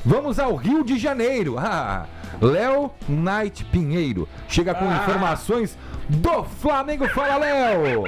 Vamos ao Rio de Janeiro. Léo Knight Pinheiro chega com informações do Flamengo. Fala, Léo!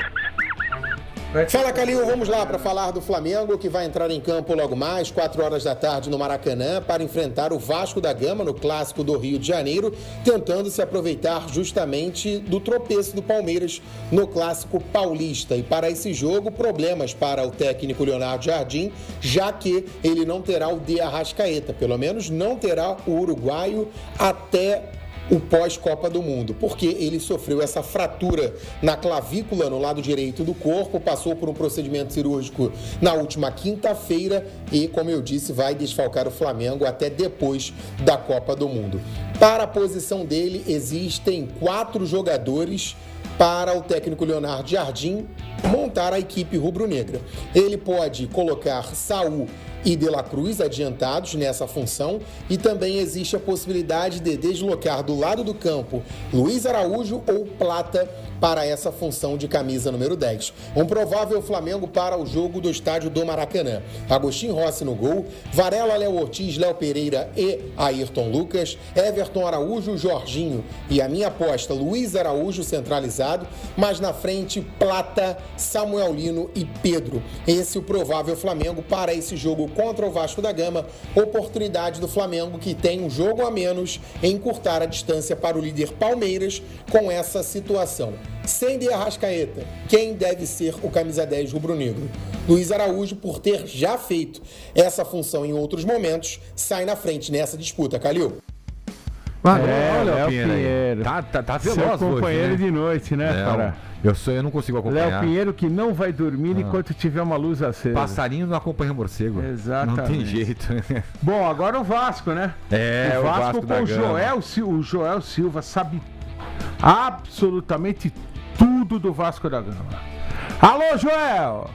Fala, Calil, vamos lá para falar do Flamengo, que vai entrar em campo logo mais, 4 horas da tarde no Maracanã, para enfrentar o Vasco da Gama no Clássico do Rio de Janeiro, tentando se aproveitar justamente do tropeço do Palmeiras no Clássico Paulista. E para esse jogo, problemas para o técnico Leonardo Jardim, já que ele não terá o De Arrascaeta, pelo menos não terá o uruguaio até o pós-Copa do Mundo, porque ele sofreu essa fratura na clavícula no lado direito do corpo, passou por um procedimento cirúrgico na última quinta-feira e, como eu disse, vai desfalcar o Flamengo até depois da Copa do Mundo. Para a posição dele, existem 4 jogadores para o técnico Leonardo Jardim montar a equipe rubro-negra. Ele pode colocar Saul e De La Cruz adiantados nessa função, e também existe a possibilidade de deslocar do lado do campo Luiz Araújo ou Plata para essa função de camisa número 10. Um provável Flamengo para o jogo do estádio do Maracanã: Agostinho Rossi no gol, Varela, Léo Ortiz, Léo Pereira e Ayrton Lucas, Everton Araújo, Jorginho e a minha aposta Luiz Araújo centralizado, mas na frente Plata, Samuel Lino e Pedro. Esse é o provável Flamengo para esse jogo contra o Vasco da Gama. Oportunidade do Flamengo, que tem um jogo a menos, em encurtar a distância para o líder Palmeiras com essa situação. Sem De Arrascaeta, quem deve ser o camisa 10 rubro-negro? Luiz Araújo, por ter já feito essa função em outros momentos, sai na frente nessa disputa, Calil. Olha o Pinheiro. Tá Seu veloz companheiro hoje, né? de noite, né, cara? Eu não consigo acompanhar. Léo Pinheiro, que não vai dormir enquanto tiver uma luz acesa. Passarinho não acompanha morcego. Exatamente. Não tem jeito. Bom, agora o Vasco, né? O Vasco com o Joel Silva sabe absolutamente tudo do Vasco da Gama. Alô, Joel!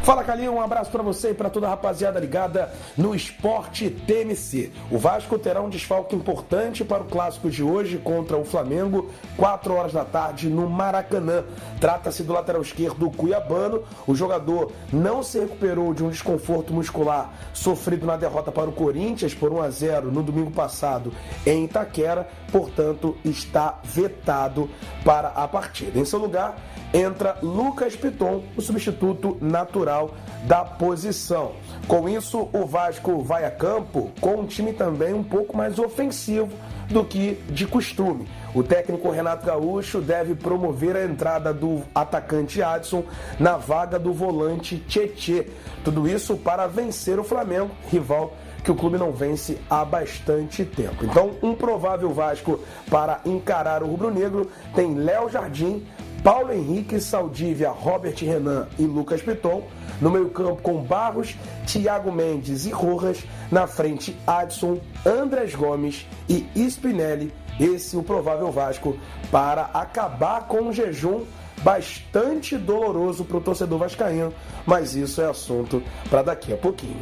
Fala, Calil, um abraço pra você e pra toda a rapaziada ligada no Esporte TMC. O Vasco terá um desfalque importante para o clássico de hoje contra o Flamengo, 4 horas da tarde no Maracanã. Trata-se do lateral esquerdo cuiabano. O jogador não se recuperou de um desconforto muscular sofrido na derrota para o Corinthians por 1-0 no domingo passado em Itaquera, portanto está vetado para a partida. Em seu lugar entra Lucas Piton, o substituto natural da posição. Com isso, o Vasco vai a campo com um time também um pouco mais ofensivo do que de costume. O técnico Renato Gaúcho deve promover a entrada do atacante Adson na vaga do volante Tietê. Tudo isso para vencer o Flamengo, rival que o clube não vence há bastante tempo. Então, um provável Vasco para encarar o rubro-negro tem Léo Jardim, Paulo Henrique, Saldívia, Robert Renan e Lucas Piton. No meio-campo com Barros, Thiago Mendes e Rojas. Na frente, Adson, Andrés Gomes e Spinelli. Esse é o provável Vasco para acabar com um jejum bastante doloroso para o torcedor vascaíno, mas isso é assunto para daqui a pouquinho.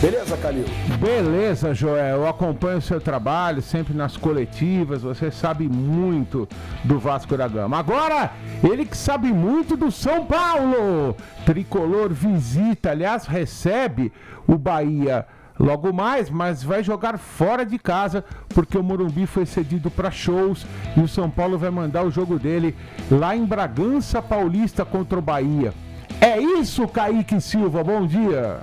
Beleza, Calil? Beleza, Joel. Eu acompanho o seu trabalho sempre nas coletivas. Você sabe muito do Vasco da Gama. Agora, ele que sabe muito do São Paulo. Tricolor visita, aliás, recebe o Bahia logo mais, mas vai jogar fora de casa, porque o Morumbi foi cedido para shows e o São Paulo vai mandar o jogo dele lá em Bragança Paulista contra o Bahia. É isso, Kaique Silva, bom dia.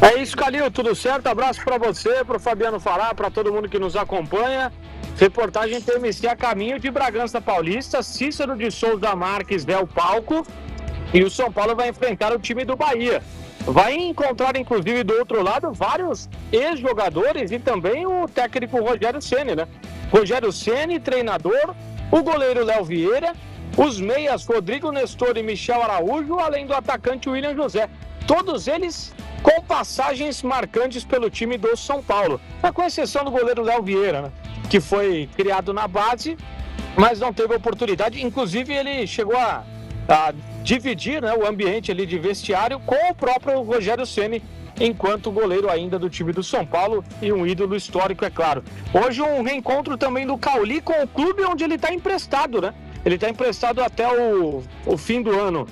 É isso, Calil, tudo certo? Abraço para você, para o Fabiano Falar, para todo mundo que nos acompanha. Reportagem TMC a caminho de Bragança Paulista. Cícero de Souza Marques é o palco e o São Paulo vai enfrentar o time do Bahia. Vai encontrar, inclusive, do outro lado, vários ex-jogadores e também o técnico Rogério Ceni, né? Rogério Ceni, treinador, o goleiro Léo Vieira, os meias Rodrigo Nestor e Michel Araújo, além do atacante William José. Todos eles com passagens marcantes pelo time do São Paulo. Com exceção do goleiro Léo Vieira, né? Que foi criado na base, mas não teve oportunidade. Inclusive, ele chegou a dividir, né, o ambiente ali de vestiário com o próprio Rogério Ceni, enquanto goleiro ainda do time do São Paulo e um ídolo histórico, é claro. Hoje um reencontro também do Cauli com o clube onde ele está emprestado, né? Ele está emprestado até o fim do ano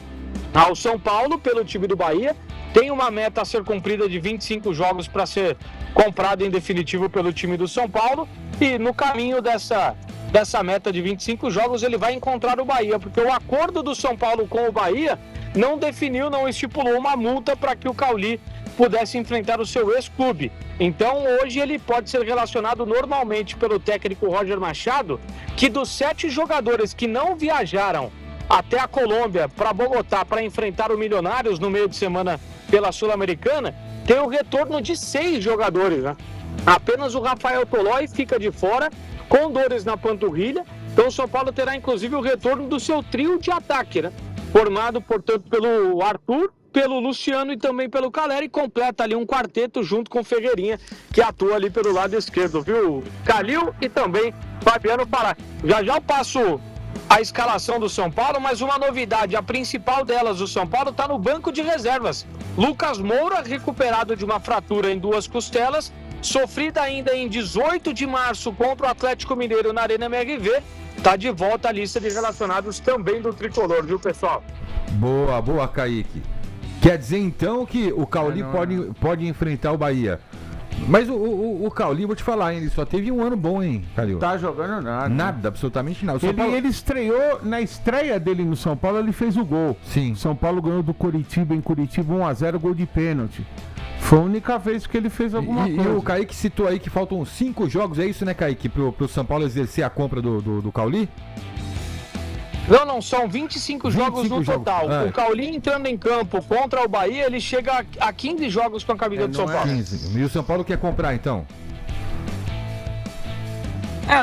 ao São Paulo pelo time do Bahia. tem uma meta a ser cumprida de 25 jogos para ser comprado em definitivo pelo time do São Paulo, e no caminho dessa meta de 25 jogos ele vai encontrar o Bahia, porque o acordo do São Paulo com o Bahia não definiu, não estipulou uma multa para que o Cauli pudesse enfrentar o seu ex-clube. Então hoje ele pode ser relacionado normalmente pelo técnico Roger Machado, que dos 7 jogadores que não viajaram até a Colômbia para Bogotá para enfrentar o Milionários no meio de semana pela Sul-Americana, tem o retorno de 6 jogadores, né? Apenas o Rafael Tolói fica de fora com dores na panturrilha. Então o São Paulo terá inclusive o retorno do seu trio de ataque, né? Formado, portanto, pelo Arthur, pelo Luciano e também pelo Caleri, completa ali um quarteto junto com o Ferreirinha, que atua ali pelo lado esquerdo, viu? Calil e também Fabiano Pará. Já eu passo a escalação do São Paulo, mas uma novidade, a principal delas do São Paulo está no banco de reservas. Lucas Moura, recuperado de uma fratura em 2 costelas, sofrida ainda em 18 de março contra o Atlético Mineiro na Arena MRV, está de volta à lista de relacionados também do Tricolor, viu, pessoal? Boa, Kaique. Quer dizer, então, que o Cauli pode enfrentar o Bahia. Mas o Cauli, vou te falar, hein, ele só teve um ano bom, hein, Calil? Tá jogando nada. Nada, absolutamente nada. Ele estreou, na estreia dele no São Paulo, ele fez o gol. Sim. São Paulo ganhou do Coritiba, em Curitiba, 1-0, gol de pênalti. Foi a única vez que ele fez alguma coisa. E o Kaique citou aí que faltam 5 jogos, é isso, né, Kaique? Pro São Paulo exercer a compra do Cauli? Não, são 25 jogos no total. É. O Cauli entrando em campo contra o Bahia, ele chega a 15 jogos com a camisa do São Paulo. 15. E o São Paulo quer comprar, então?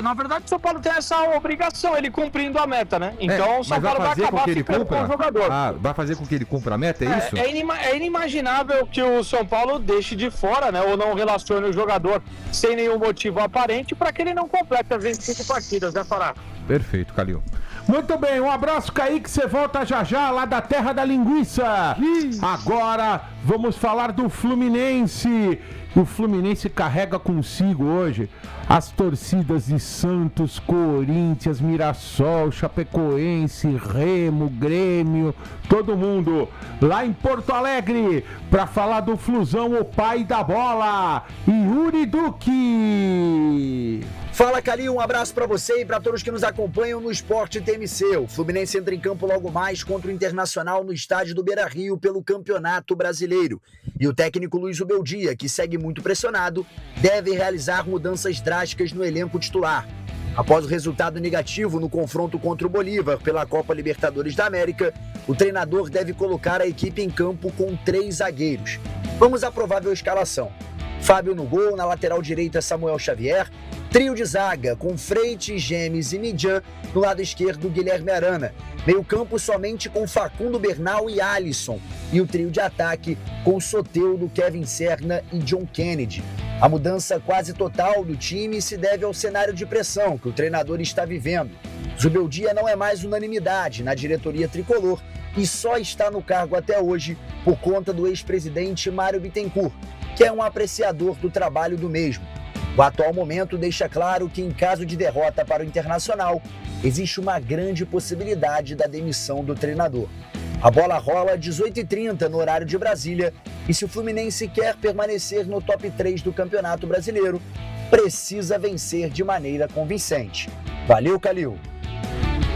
Na verdade o São Paulo tem essa obrigação, ele cumprindo a meta, né? Então o São Paulo vai acabar ficando com o jogador. Vai fazer com que ele cumpra a meta, é isso? É inimaginável que o São Paulo deixe de fora, né? Ou não relacione o jogador sem nenhum motivo aparente para que ele não complete as 25 partidas, né, Fará? Perfeito, Calil. Muito bem, um abraço, Kaique, você volta já lá da terra da linguiça. Agora vamos falar do Fluminense. O Fluminense carrega consigo hoje as torcidas de Santos, Corinthians, Mirassol, Chapecoense, Remo, Grêmio, todo mundo lá em Porto Alegre para falar do Flusão, o pai da bola, Yuri Duque. Fala, Calil, um abraço para você e para todos que nos acompanham no Esporte TMC. O Fluminense entra em campo logo mais contra o Internacional no estádio do Beira-Rio pelo Campeonato Brasileiro. E o técnico Luiz Ubeldia, que segue muito pressionado, deve realizar mudanças drásticas no elenco titular. Após o resultado negativo no confronto contra o Bolívar pela Copa Libertadores da América, o treinador deve colocar a equipe em campo com 3 zagueiros. Vamos à provável escalação. Fábio no gol, na lateral direita Samuel Xavier, trio de zaga com Freitas, Gemes e Midjan, no lado esquerdo Guilherme Arana, meio campo somente com Facundo Bernal e Alisson, e o trio de ataque com Soteldo, Kevin Serna e John Kennedy. A mudança quase total do time se deve ao cenário de pressão que o treinador está vivendo. Zubeldia não é mais unanimidade na diretoria tricolor e só está no cargo até hoje por conta do ex-presidente Mário Bittencourt, que é um apreciador do trabalho do mesmo. O atual momento deixa claro que, em caso de derrota para o Internacional, existe uma grande possibilidade da demissão do treinador. A bola rola às 18h30 no horário de Brasília e se o Fluminense quer permanecer no top 3 do Campeonato Brasileiro, precisa vencer de maneira convincente. Valeu, Calil!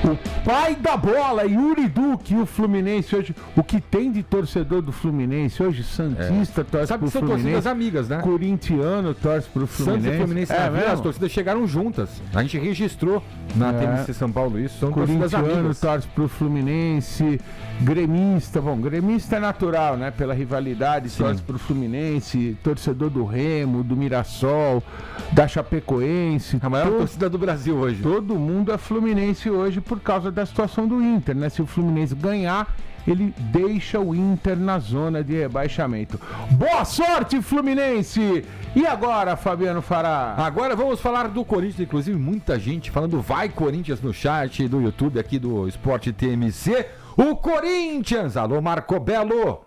O pai da bola, Yuri Duque, o Fluminense hoje. O que tem de torcedor do Fluminense hoje? Santista torce Sabe pro que são Fluminense. torcidas amigas, né? Corintiano torce pro Fluminense. Santos e Fluminense as torcidas chegaram juntas. A gente registrou na TMC São Paulo isso. São torcidas amigas. Corintiano torce pro Fluminense. Gremista, gremista é natural, né? Pela rivalidade, torce pro Fluminense. Torcedor do Remo, do Mirassol, da Chapecoense. A maior torcida do Brasil hoje. Todo mundo é Fluminense hoje por causa da situação do Inter, né? Se o Fluminense ganhar, ele deixa o Inter na zona de rebaixamento. Boa sorte, Fluminense! E agora, Fabiano Fará? Agora vamos falar do Corinthians, inclusive muita gente falando vai Corinthians no chat do YouTube aqui do Esporte TMC. O Corinthians, alô Marco Belo.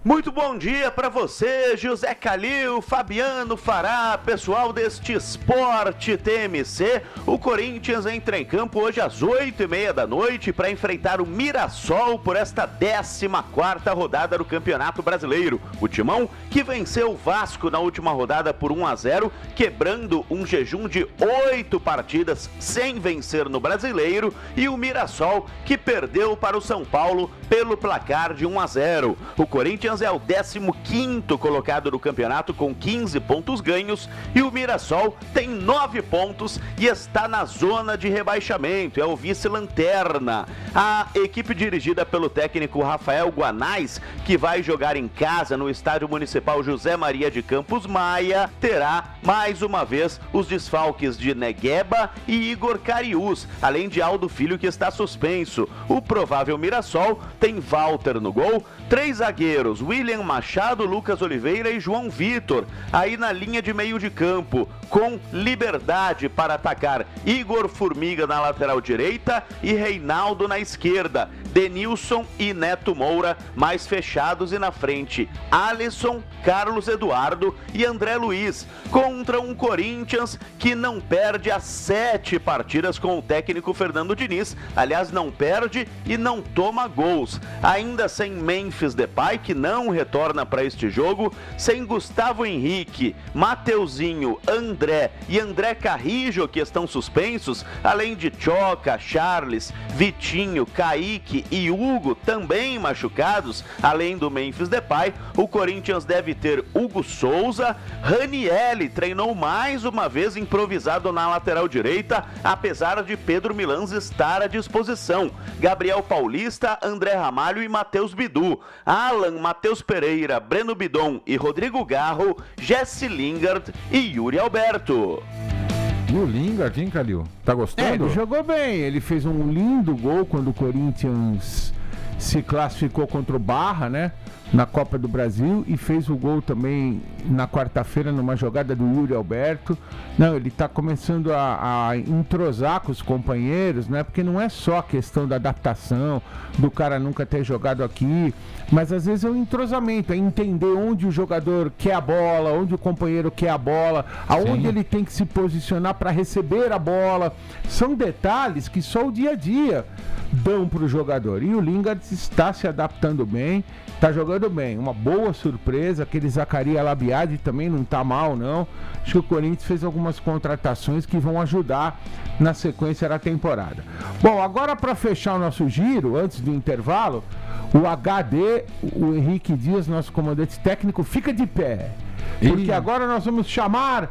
Muito bom dia para você, José Calil, Fabiano Fará, pessoal deste Esporte TMC. O Corinthians entra em campo hoje às 8h30 da noite para enfrentar o Mirassol por esta 14ª rodada do Campeonato Brasileiro. O Timão que venceu o Vasco na última rodada por 1-0, quebrando um jejum de 8 partidas sem vencer no Brasileiro, e o Mirassol que perdeu para o São Paulo pelo placar de 1-0. O Corinthians é o 15º colocado do campeonato com 15 pontos ganhos e o Mirassol tem 9 pontos e está na zona de rebaixamento, é o vice-lanterna. A equipe dirigida pelo técnico Rafael Guanais, que vai jogar em casa no Estádio Municipal José Maria de Campos Maia, terá mais uma vez os desfalques de Negueba e Igor Cariús, além de Aldo Filho, que está suspenso. O provável Mirassol tem Walter no gol, 3 zagueiros, William Machado, Lucas Oliveira e João Vitor. Aí na linha de meio de campo, com liberdade para atacar, Igor Formiga na lateral direita e Reinaldo na esquerda. Denilson e Neto Moura mais fechados e na frente Alisson, Carlos Eduardo e André Luiz, contra um Corinthians que não perde há 7 partidas com o técnico Fernando Diniz. Aliás, não perde e não toma gols. Ainda sem Memphis Depay, que não retorna para este jogo, sem Gustavo Henrique, Mateuzinho, André e André Carrijo, que estão suspensos, além de Choca, Charles, Vitinho, Kaique e Hugo, também machucados, além do Memphis Depay. O Corinthians deve ter Hugo Souza. Ranielli treinou mais uma vez improvisado na lateral direita, apesar de Pedro Milans estar à disposição. Gabriel Paulista, André Ramalho e Matheus Bidu. Alan, Matheus Pereira, Breno Bidon e Rodrigo Garro, Jesse Lingard e Yuri Alberto. E o Lingard, hein, Calil? Tá gostando? Ele jogou bem, ele fez um lindo gol quando o Corinthians se classificou contra o Barra, né? Na Copa do Brasil, e fez o gol também na quarta-feira numa jogada do Yuri Alberto. Não, ele tá começando a entrosar com os companheiros, né? Porque não é só a questão da adaptação, do cara nunca ter jogado aqui, mas às vezes é um entrosamento, é entender onde o jogador quer a bola, onde o companheiro quer a bola, aonde Sim. ele tem que se posicionar para receber a bola. São detalhes que só o dia a dia dão para o jogador. E o Lingard está se adaptando bem, está jogando bem. Uma boa surpresa, aquele Zacarias Labiade também não está mal, não. Acho que o Corinthians fez algumas contratações que vão ajudar na sequência da temporada. Bom, agora para fechar o nosso giro, antes do intervalo, o HD, o Henrique Dias, nosso comandante técnico, fica de pé. Porque agora nós vamos chamar...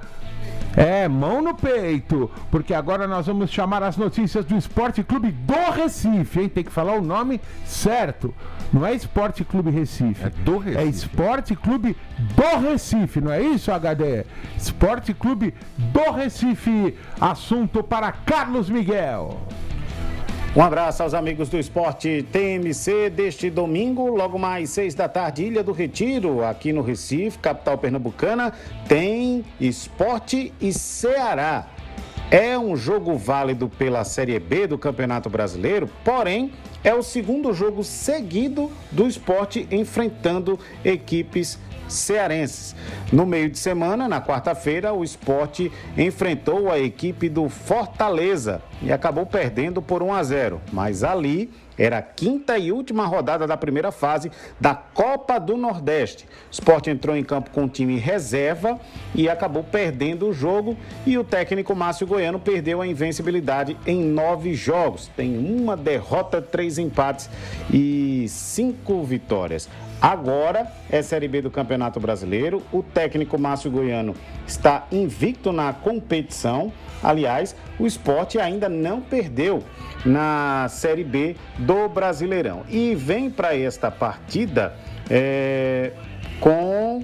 mão no peito, porque agora nós vamos chamar as notícias do Esporte Clube do Recife, hein? Tem que falar o nome certo. Não é Esporte Clube Recife. É do Recife. É Esporte Clube do Recife, não é isso, HD? Esporte Clube do Recife. Assunto para Carlos Miguel. Um abraço aos amigos do Esporte TMC deste domingo, logo mais 6 da tarde, Ilha do Retiro, aqui no Recife, capital pernambucana, tem Esporte e Ceará. É um jogo válido pela Série B do Campeonato Brasileiro, porém é o segundo jogo seguido do Esporte enfrentando equipes cearenses. No meio de semana, na quarta-feira, o Esporte enfrentou a equipe do Fortaleza e acabou perdendo por 1-0, mas ali era a quinta e última rodada da primeira fase da Copa do Nordeste. O Sport entrou em campo com um time reserva e acabou perdendo o jogo, e o técnico Márcio Goiano perdeu a invencibilidade em 9 jogos. Tem 1 derrota, 3 empates e 5 vitórias. Agora é Série B do Campeonato Brasileiro. O técnico Márcio Goiano está invicto na competição. Aliás, o Sport ainda não perdeu na Série B do Brasileirão. E vem para esta partida com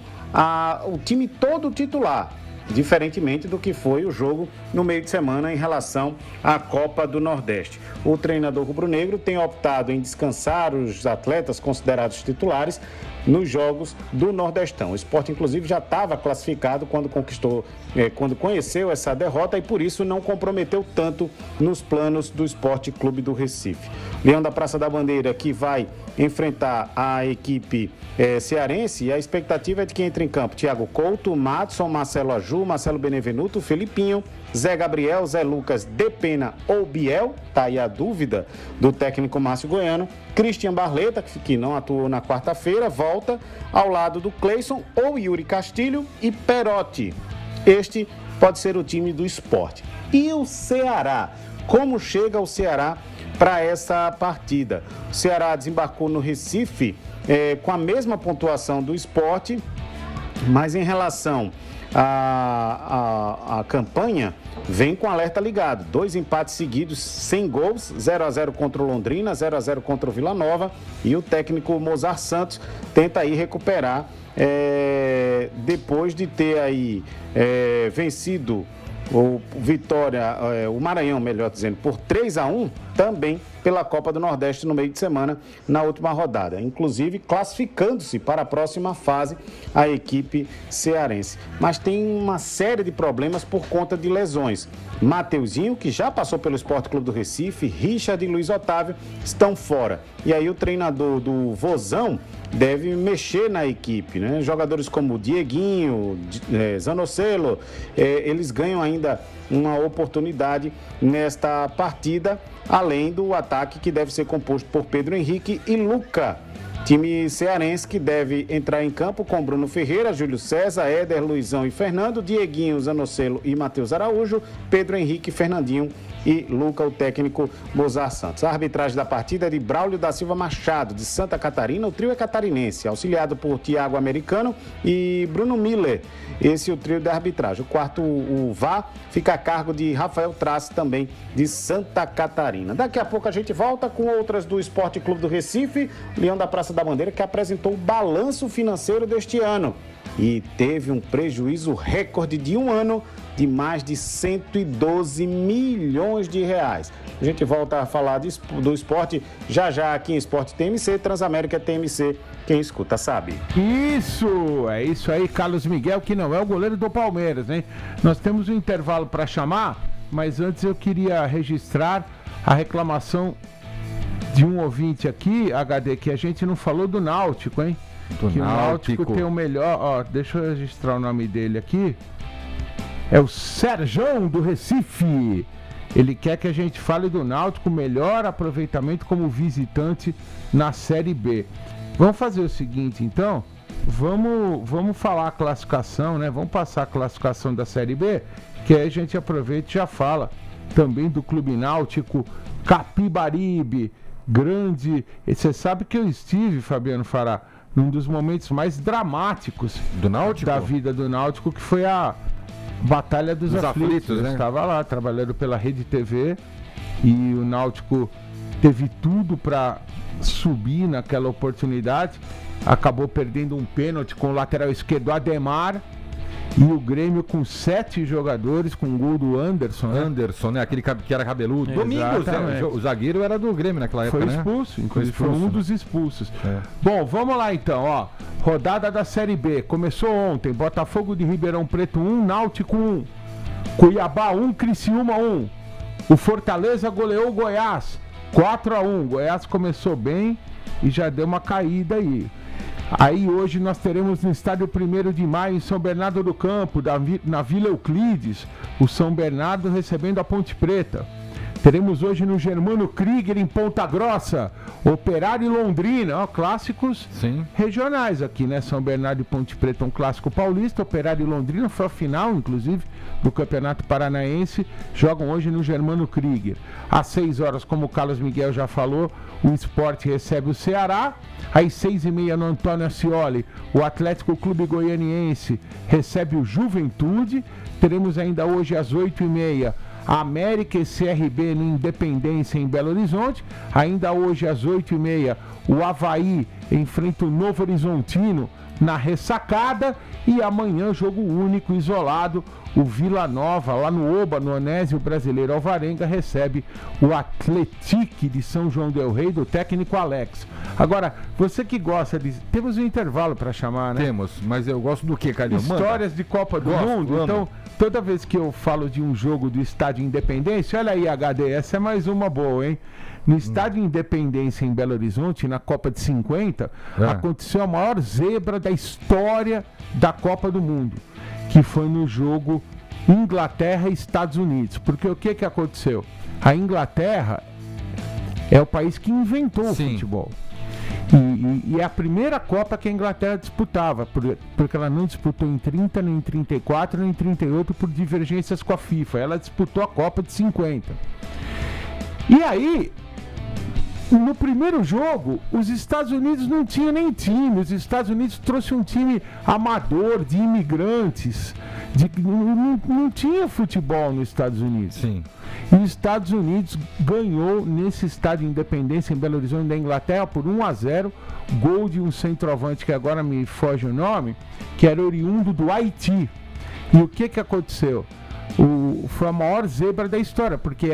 o time todo titular, diferentemente do que foi o jogo no meio de semana em relação à Copa do Nordeste. O treinador rubro-negro tem optado em descansar os atletas considerados titulares nos jogos do Nordestão. O Sport, inclusive, já estava classificado quando conheceu essa derrota e por isso não comprometeu tanto nos planos do Esporte Clube do Recife. Leão da Praça da Bandeira, que vai enfrentar a equipe cearense, e a expectativa é de que entre em campo Thiago Couto, Madson, Marcelo Aju, Marcelo Benevenuto, Felipinho, Zé Gabriel, Zé Lucas, Depena ou Biel, tá aí a dúvida do técnico Márcio Goiano, Christian Barleta, que não atuou na quarta-feira, volta ao lado do Cleison ou Yuri Castilho e Perotti. Este pode ser o time do Sport. E o Ceará? Como chega o Ceará para essa partida? O Ceará desembarcou no Recife com a mesma pontuação do Sport, mas em relação à campanha, vem com alerta ligado. 2 empates seguidos, sem gols, 0-0 contra o Londrina, 0-0 contra o Vila Nova, e o técnico Mozart Santos tenta aí recuperar depois de ter aí vencido o Maranhão, melhor dizendo, por 3-1, também pela Copa do Nordeste no meio de semana, na última rodada. Inclusive, classificando-se para a próxima fase a equipe cearense. Mas tem uma série de problemas por conta de lesões. Mateuzinho, que já passou pelo Sport Clube do Recife, Richard e Luiz Otávio estão fora. E aí o treinador do Vozão deve mexer na equipe, né? Jogadores como Dieguinho, Zanocelo, eles ganham ainda uma oportunidade nesta partida, além do ataque que deve ser composto por Pedro Henrique e Luca. Time cearense que deve entrar em campo com Bruno Ferreira, Júlio César, Éder, Luizão e Fernando, Dieguinho, Zanocelo e Matheus Araújo, Pedro Henrique, Fernandinho e Luca, o técnico Mozart Santos. A arbitragem da partida é de Braulio da Silva Machado, de Santa Catarina. O trio é catarinense, auxiliado por Tiago Americano e Bruno Miller. Esse é o trio da arbitragem. O quarto, o VAR, fica a cargo de Rafael Trace, também de Santa Catarina. Daqui a pouco a gente volta com outras do Esporte Clube do Recife, Leão da Praça da Bandeira, que apresentou o balanço financeiro deste ano e teve um prejuízo recorde de um ano de mais de 112 milhões de reais. A gente volta a falar do esporte já aqui em Esporte TMC, Transamérica TMC, quem escuta sabe. Isso, é isso aí, Carlos Miguel, que não é o goleiro do Palmeiras, hein? Nós temos um intervalo para chamar, mas antes eu queria registrar a reclamação de um ouvinte aqui, HD, que a gente não falou do Náutico, hein? Que o Náutico tem o melhor, deixa eu registrar o nome dele aqui. É o Serjão do Recife. Ele quer que a gente fale do Náutico, melhor aproveitamento como visitante na Série B. Vamos fazer o seguinte, então. Vamos falar a classificação, né? Vamos passar a classificação da Série B, que aí a gente aproveita e já fala também do Clube Náutico Capibaribe, grande. E você sabe que eu estive, Fabiano Fará, num dos momentos mais dramáticos do Náutico? Da vida do Náutico, que foi a Batalha dos Aflitos, né? Eu estava lá trabalhando pela Rede TV e o Náutico teve tudo para subir naquela oportunidade, acabou perdendo um pênalti com o lateral esquerdo Ademar e o Grêmio com 7 jogadores, com o gol do Anderson, né? Anderson, né? Aquele que era cabeludo. Domingos, né? O zagueiro era do Grêmio naquela época, né? Inclusive foi um dos expulsos. Bom, vamos lá então, ó. Rodada da Série B. Começou ontem. Botafogo de Ribeirão Preto 1, Náutico 1. Cuiabá 1, Criciúma 1. O Fortaleza goleou o Goiás 4-1. Goiás começou bem e já deu uma caída aí. Aí hoje nós teremos no estádio 1º de Maio, em São Bernardo do Campo, na Vila Euclides, o São Bernardo recebendo a Ponte Preta. Teremos hoje no Germano Krieger, em Ponta Grossa, Operário e Londrina, ó, clássicos regionais aqui, né? São Bernardo e Ponte Preta, um clássico paulista. Operário e Londrina foi a final, inclusive, do Campeonato Paranaense. Jogam hoje no Germano Krieger. Às 6 horas, como o Carlos Miguel já falou, o Sport recebe o Ceará. Às 6h30, no Antônio Ascioli, o Atlético Clube Goianiense recebe o Juventude. Teremos ainda hoje às 8h30 América e CRB no Independência, em Belo Horizonte. Ainda hoje às 8h30 o Avaí enfrenta o Novo Horizontino na Ressacada. E amanhã, jogo único, isolado, o Vila Nova, lá no Oba, no Onésio Brasileiro Alvarenga, recebe o Atlético de São João del Rei, do técnico Alex. Agora, você que gosta de... Temos um intervalo para chamar, né? Temos, mas eu gosto do que, Calil? Histórias de Copa do Mundo. amo. Então, toda vez que eu falo de um jogo do Estádio Independência, olha aí, HD, essa é mais uma boa, hein? No Estádio Independência, em Belo Horizonte, na Copa de 50, aconteceu a maior zebra da história da Copa do Mundo, que foi no jogo Inglaterra e Estados Unidos. Porque o que aconteceu? A Inglaterra é o país que inventou o futebol. E é a primeira Copa que a Inglaterra disputava, porque ela não disputou em 30, nem em 34, nem em 38 por divergências com a FIFA. Ela disputou a Copa de 50. E aí, no primeiro jogo, os Estados Unidos não tinham nem time. Os Estados Unidos trouxe um time amador, de imigrantes. Não tinha futebol nos Estados Unidos. Sim. E os Estados Unidos ganhou nesse estádio de Independência, em Belo Horizonte, da Inglaterra, por 1-0. Gol de um centroavante, que agora me foge o nome, que era oriundo do Haiti. E o que aconteceu? Foi a maior zebra da história, porque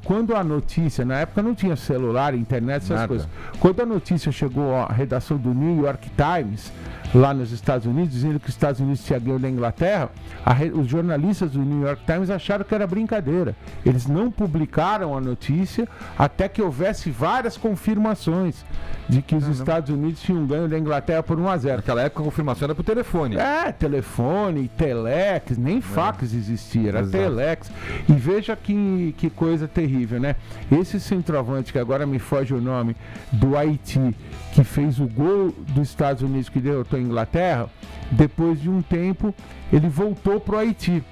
quando a notícia, na época não tinha celular, internet, essas coisas. Quando a notícia chegou à redação do New York Times, lá nos Estados Unidos, dizendo que os Estados Unidos tinha ganho da Inglaterra, os jornalistas do New York Times acharam que era brincadeira. Eles não publicaram a notícia até que houvesse várias confirmações de que os Estados Unidos tinham ganho da Inglaterra por 1-0. Naquela época a confirmação era por telefone. Telefone, telex, nem fax existia, era telex. E veja que coisa terrível, né? Esse centroavante, que agora me foge o nome, do Haiti, que fez o gol dos Estados Unidos que derrotou a Inglaterra, depois de um tempo ele voltou para o Haiti.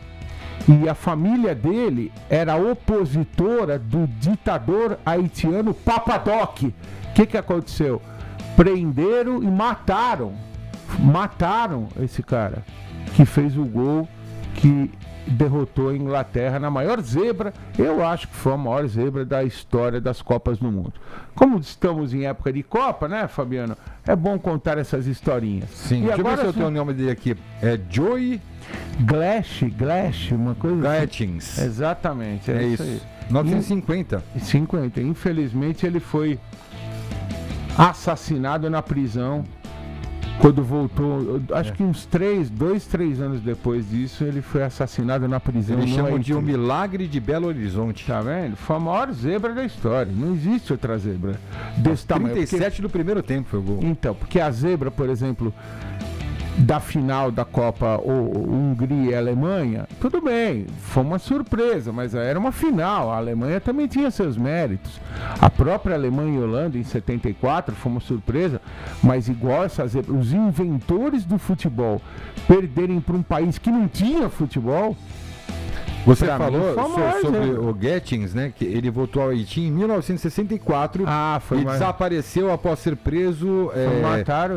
E a família dele era opositora do ditador haitiano Papa-Doc. O que aconteceu? Prenderam e mataram esse cara que fez o gol que derrotou a Inglaterra na maior zebra. Eu acho que foi a maior zebra da história das Copas do Mundo. Como estamos em época de Copa, né, Fabiano? É bom contar essas historinhinhas. Sim, deixa eu ver se eu tenho o nome dele aqui. É Joey Glash, uma coisa Gatchings. assim. Exatamente, é isso aí. 1950. 50. Infelizmente ele foi assassinado na prisão. Quando voltou, acho que uns 2, 3 anos depois disso, ele foi assassinado na prisão. Eles chamam de o milagre de Belo Horizonte. Tá vendo? Foi a maior zebra da história. Não existe outra zebra desse tamanho. 37 do primeiro tempo foi o gol. Então, porque a zebra, por exemplo, da final da Copa Hungria e Alemanha, tudo bem, foi uma surpresa, mas era uma final. A Alemanha também tinha seus méritos. A própria Alemanha e Holanda em 74 foi uma surpresa, mas igual essa zebra, os inventores do futebol perderem para um país que não tinha futebol. Você falou sobre o Gatchings, né? Que ele voltou ao Haiti em 1964 e desapareceu após ser preso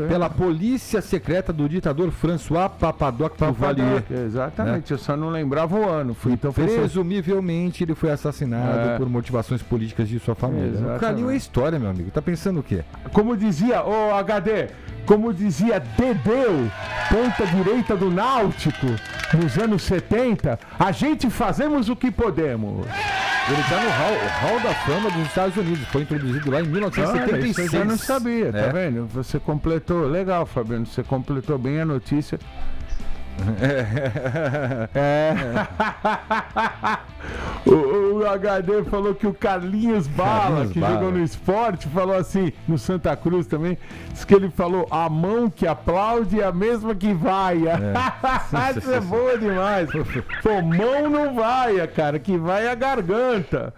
pela polícia secreta do ditador François Papa-Doc Duvalier. Exatamente, eu só não lembrava o ano. Presumivelmente ele foi assassinado por motivações políticas de sua família. Exatamente. O Calil é história, meu amigo. Tá pensando o quê? Como dizia o HD, como dizia Dedeu, ponta direita do Náutico, nos anos 70, a gente fazemos o que podemos. Ele está no Hall da Fama dos Estados Unidos, foi introduzido lá em 1976. Isso eu não sabia, tá vendo? Você completou, legal, Fabiano, você completou bem a notícia. O HD falou que o Carlinhos Bala, que jogou no Esporte, falou assim, no Santa Cruz também, diz que ele falou: a mão que aplaude é a mesma que vaia. Isso é boa demais. Pô, mão não vaia, cara, que vai a garganta.